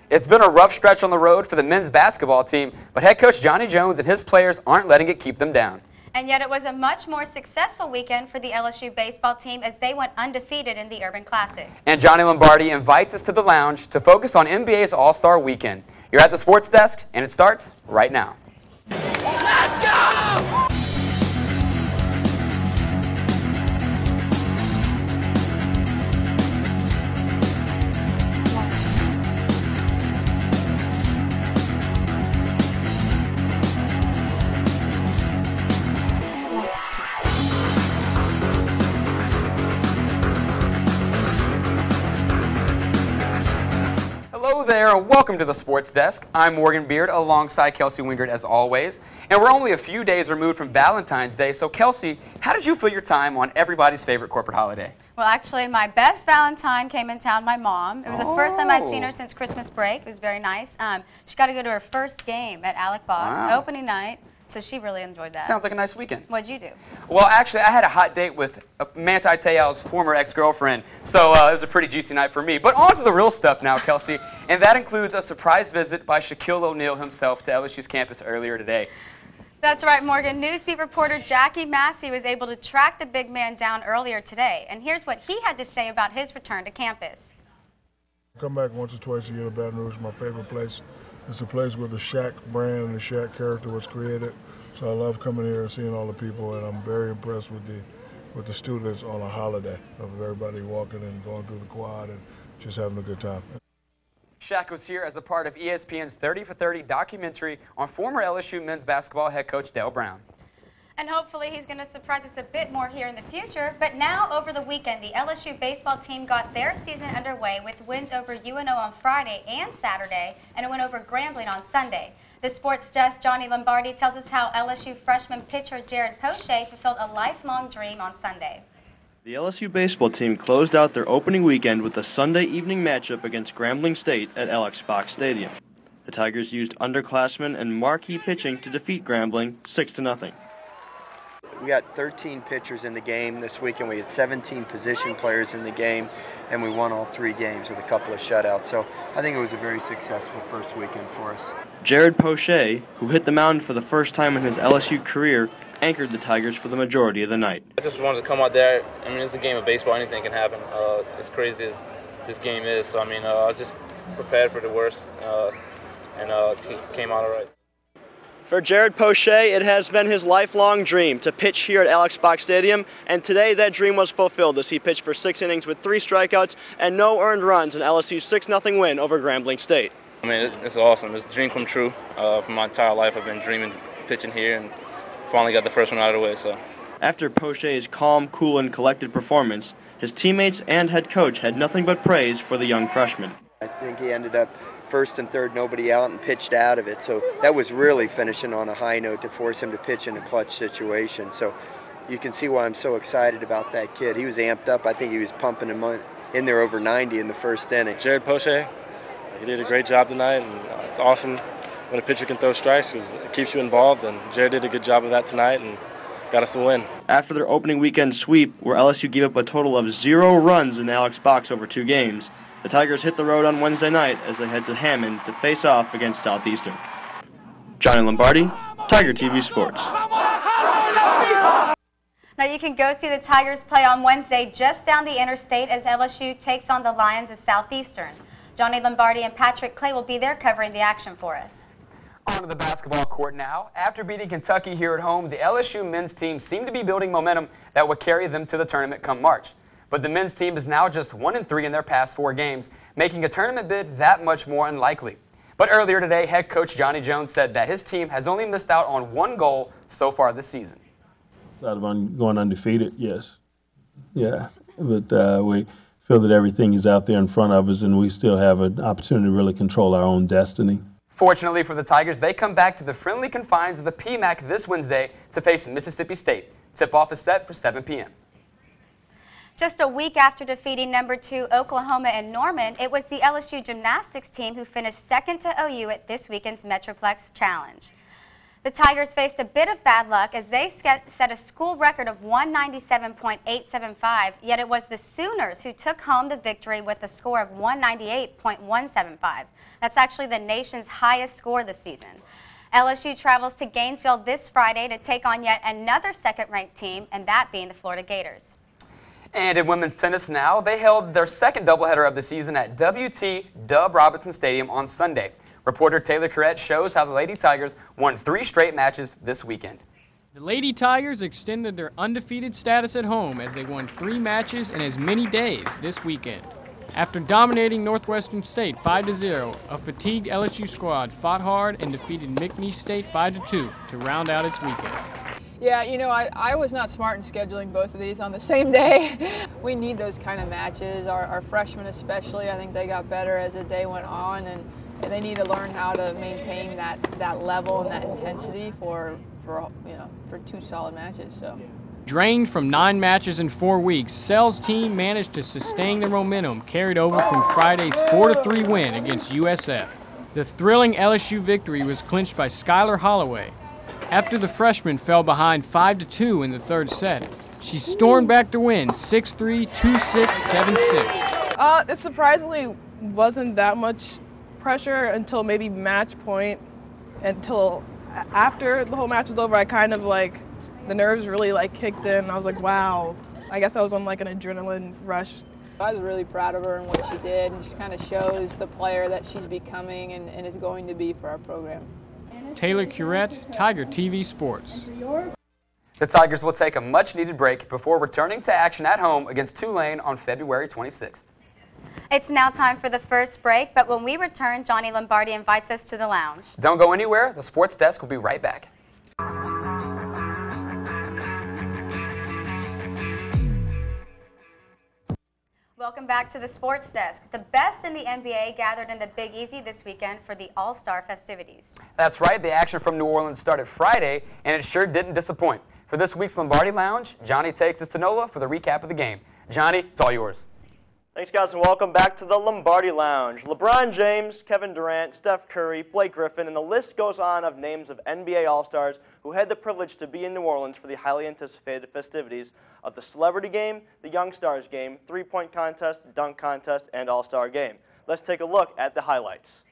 It's been a rough stretch on the road for the men's basketball team, but head coach Johnny Jones and his players aren't letting it keep them down. And yet it was a much more successful weekend for the LSU baseball team as they went undefeated in the Urban Classic. And Johnny Lombardi invites us to the lounge to focus on NBA's All-Star Weekend. You're at the sports desk, and it starts right now. Let's go! Hello there, and welcome to the Sports Desk. I'm Morgan Beard alongside Kelsey Wingert as always. And we're only a few days removed from Valentine's Day, so Kelsey, how did you fill your time on everybody's favorite corporate holiday? Well, actually, my best Valentine came in town, my mom. It was the first time I'd seen her since Christmas break. It was very nice. She got to go to her first game at Alec Boggs, opening night. So she really enjoyed that. Sounds like a nice weekend. What'd you do? Well, actually, I had a hot date with Manti Te'o's former ex-girlfriend, so it was a pretty juicy night for me. But on to the real stuff now, Kelsey, and that includes a surprise visit by Shaquille O'Neal himself to LSU's campus earlier today. That's right, Morgan. Newsbeat reporter Jackie Massey was able to track the big man down earlier today, and here's what he had to say about his return to campus. I come back once or twice a year to Baton Rouge. My favorite place. It's the place where the Shaq brand and the Shaq character was created. So I love coming here and seeing all the people, and I'm very impressed with the students on a holiday, of everybody walking and going through the quad and just having a good time. Shaq was here as a part of ESPN's 30 for 30 documentary on former LSU men's basketball head coach Dale Brown. And hopefully he's going to surprise us a bit more here in the future. But now, over the weekend, the LSU baseball team got their season underway with wins over UNO on Friday and Saturday, and a win over Grambling on Sunday. The sports desk Johnny Lombardi tells us how LSU freshman pitcher Jared Poche fulfilled a lifelong dream on Sunday. The LSU baseball team closed out their opening weekend with a Sunday evening matchup against Grambling State at Alex Box Stadium. The Tigers used underclassmen and marquee pitching to defeat Grambling 6-0. We got 13 pitchers in the game this weekend. We had 17 position players in the game, and we won all 3 games with a couple of shutouts. So I think it was a very successful first weekend for us. Jared Poche, who hit the mound for the first time in his LSU career, anchored the Tigers for the majority of the night. I just wanted to come out there. I mean, it's a game of baseball. Anything can happen. As crazy as this game is. So, I mean, I was just prepared for the worst, and he came out all right. For Jared Poche, it has been his lifelong dream to pitch here at Alex Box Stadium, and today that dream was fulfilled as he pitched for 6 innings with 3 strikeouts and no earned runs in LSU's 6-0 win over Grambling State. I mean, it's awesome. It's a dream come true. For my entire life, I've been dreaming pitching here, and finally got the first one out of the way. So, after Poche's calm, cool, and collected performance, his teammates and head coach had nothing but praise for the young freshman. I think he ended up first and third, nobody out, and pitched out of it. So that was really finishing on a high note to force him to pitch in a clutch situation. So you can see why I'm so excited about that kid. He was amped up. I think he was pumping him in there over 90 in the first inning. Jared Poche, he did a great job tonight, and it's awesome when a pitcher can throw strikes because it keeps you involved, and Jared did a good job of that tonight and got us the win. After their opening weekend sweep, where LSU gave up a total of 0 runs in Alex Box over 2 games, the Tigers hit the road on Wednesday night as they head to Hammond to face off against Southeastern. Johnny Lombardi, Tiger TV Sports. Now you can go see the Tigers play on Wednesday just down the interstate as LSU takes on the Lions of Southeastern. Johnny Lombardi and Patrick Clay will be there covering the action for us. On to the basketball court now. After beating Kentucky here at home, the LSU men's team seemed to be building momentum that would carry them to the tournament come March. But the men's team is now just 1-3 in their past 4 games, making a tournament bid that much more unlikely. But earlier today, head coach Johnny Jones said that his team has only missed out on 1 goal so far this season. Out of going undefeated, yes. Yeah, but we feel that everything is out there in front of us, and we still have an opportunity to really control our own destiny. Fortunately for the Tigers, they come back to the friendly confines of the PMAC this Wednesday to face Mississippi State. Tip-off is set for 7 p.m. Just a week after defeating number 2 Oklahoma and Norman, it was the LSU gymnastics team who finished second to OU at this weekend's Metroplex Challenge. The Tigers faced a bit of bad luck as they set a school record of 197.875, yet it was the Sooners who took home the victory with a score of 198.175. That's actually the nation's highest score this season. LSU travels to Gainesville this Friday to take on yet another second-ranked team, and that being the Florida Gators. And in women's tennis now, they held their second doubleheader of the season at WT Dub Robinson Stadium on Sunday. Reporter Taylor Corrett shows how the Lady Tigers won 3 straight matches this weekend. The Lady Tigers extended their undefeated status at home as they won 3 matches in as many days this weekend. After dominating Northwestern State 5-0, a fatigued LSU squad fought hard and defeated McNeese State 5-2 to round out its weekend. Yeah, you know, I was not smart in scheduling both of these on the same day. We need those kind of matches. Our freshmen especially, I think they got better as the day went on, and they need to learn how to maintain that level and that intensity for 2 solid matches. So. Drained from 9 matches in 4 weeks, Sells' team managed to sustain the momentum carried over from Friday's 4-3 win against USF. The thrilling LSU victory was clinched by Skylar Holloway. After the freshman fell behind 5-2 in the 3rd set, she stormed back to win 6-3, 2-6, 7-6. It surprisingly wasn't that much pressure until maybe match point. Until after the whole match was over, I kind of the nerves really kicked in. I was like, wow. I guess I was on an adrenaline rush. I was really proud of her and what she did, and just kind of shows the player that she's becoming and is going to be for our program. Taylor Curette, Tiger TV Sports. The Tigers will take a much-needed break before returning to action at home against Tulane on February 26th. It's now time for the first break, but when we return, Johnny Lombardi invites us to the lounge. Don't go anywhere. The sports desk will be right back. Welcome back to the Sports Desk. The best in the NBA gathered in the Big Easy this weekend for the All-Star festivities. That's right. The action from New Orleans started Friday, and it sure didn't disappoint. For this week's Lombardi Lounge, Johnny takes us to NOLA for the recap of the game. Johnny, it's all yours. Thanks, guys, and welcome back to the Lombardi Lounge. LeBron James, Kevin Durant, Steph Curry, Blake Griffin, and the list goes on of names of NBA All-Stars who had the privilege to be in New Orleans for the highly anticipated festivities of the Celebrity Game, the Young Stars Game, 3-point contest, dunk contest, and All-Star Game. Let's take a look at the highlights.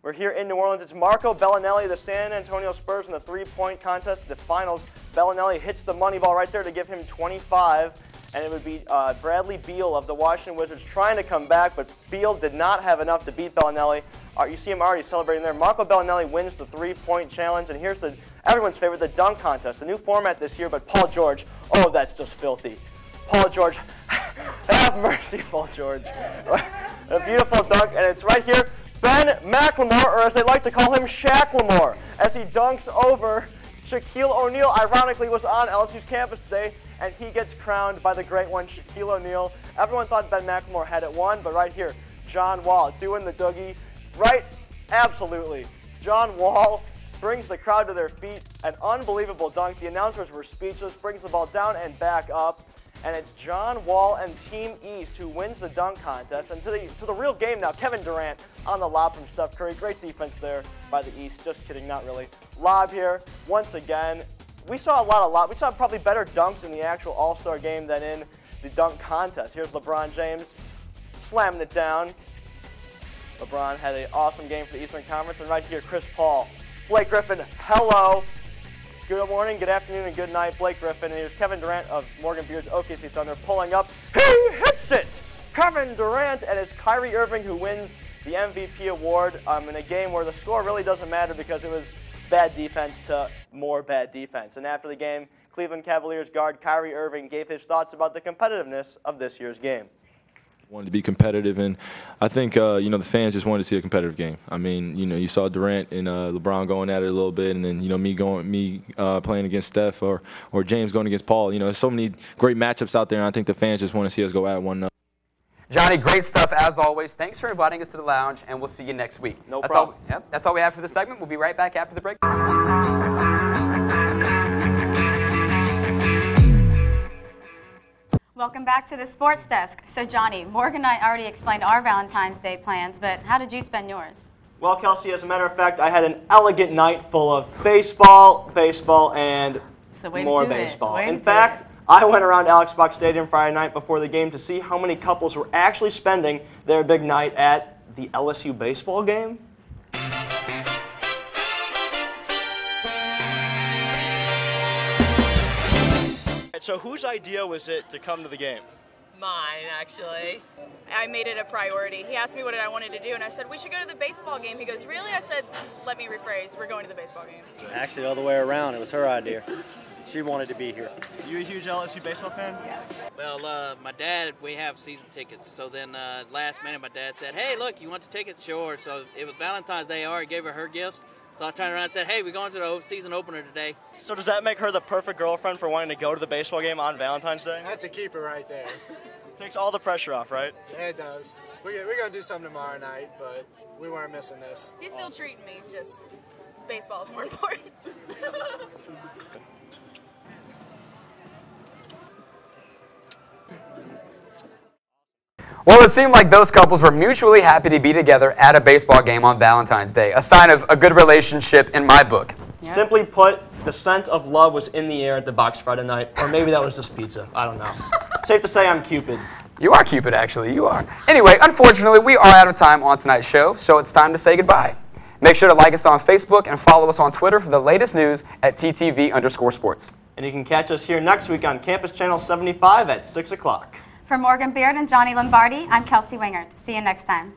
We're here in New Orleans. It's Marco Bellinelli, the San Antonio Spurs, in the 3-point contest, the finals. Bellinelli hits the money ball right there to give him 25. And it would be Bradley Beal of the Washington Wizards trying to come back, but Beal did not have enough to beat Bellinelli. You see him already celebrating there. Marco Bellinelli wins the 3-point challenge, and here's everyone's favorite, the dunk contest. A new format this year, but Paul George, oh, that's just filthy. Paul George, have mercy, Paul George. A beautiful dunk, and it's right here. Ben McLemore, or as they like to call him, Shaq-Lemore, as he dunks over Shaquille O'Neal. Ironically, was on LSU's campus today, and he gets crowned by the great one, Shaquille O'Neal. Everyone thought Ben McLemore had it won, but right here, John Wall doing the doogie. Right? Absolutely. John Wall brings the crowd to their feet. An unbelievable dunk. The announcers were speechless, brings the ball down and back up. And it's John Wall and Team East who wins the dunk contest. And to the real game now, Kevin Durant on the lob from Steph Curry. Great defense there by the East. Just kidding, not really. Lob here, once again. We saw we saw probably better dunks in the actual All-Star game than in the dunk contest. Here's LeBron James slamming it down. LeBron had an awesome game for the Eastern Conference. And right here, Chris Paul. Blake Griffin, hello. Good morning, good afternoon, and good night, Blake Griffin. And here's Kevin Durant of Morgan Beard's OKC Thunder pulling up. He hits it! Kevin Durant, and it's Kyrie Irving who wins the MVP award in a game where the score really doesn't matter because it was bad defense to more bad defense. And after the game, Cleveland Cavaliers guard Kyrie Irving gave his thoughts about the competitiveness of this year's game. Wanted to be competitive, and I think the fans just wanted to see a competitive game. I mean, you saw Durant and LeBron going at it a little bit, and then me playing against Steph or James going against Paul. There's so many great matchups out there, and I think the fans just want to see us go at one another. Johnny, great stuff as always. Thanks for inviting us to the lounge, and we'll see you next week. No problem. That's all we have for this segment. We'll be right back after the break. Welcome back to the Sports Desk. So Johnny, Morgan and I already explained our Valentine's Day plans, but how did you spend yours? Well, Kelsey, as a matter of fact, I had an elegant night full of baseball, and more baseball. In fact, I went around Alex Box Stadium Friday night before the game to see how many couples were actually spending their big night at the LSU baseball game. So whose idea was it to come to the game? Mine, actually. I made it a priority. He asked me what I wanted to do, and I said, we should go to the baseball game. He goes, really? I said, let me rephrase. We're going to the baseball game. Actually, all the way around. It was her idea. She wanted to be here. You a huge LSU baseball fan? Yeah. Well, my dad, we have season tickets. So then last minute, my dad said, hey, look, you want the tickets? Sure. So it was Valentine's Day. I already gave her gifts. So I turned around and said, hey, we're going to the season opener today. So does that make her the perfect girlfriend for wanting to go to the baseball game on Valentine's Day? That's a keeper right there. Takes all the pressure off, right? Yeah, it does. We're going to do something tomorrow night, but we weren't missing this. He's still treating me, just baseball is more important. Well, it seemed like those couples were mutually happy to be together at a baseball game on Valentine's Day, a sign of a good relationship in my book. Yeah. Simply put, the scent of love was in the air at the box Friday night, or maybe that was just pizza. I don't know. Safe to say I'm Cupid. You are Cupid, actually. You are. Anyway, unfortunately, we are out of time on tonight's show, so it's time to say goodbye. Make sure to like us on Facebook and follow us on Twitter for the latest news at ttv_sports. And you can catch us here next week on Campus Channel 75 at 6 o'clock. For Morgan Beard and Johnny Lombardi, I'm Kelsey Wingert. See you next time.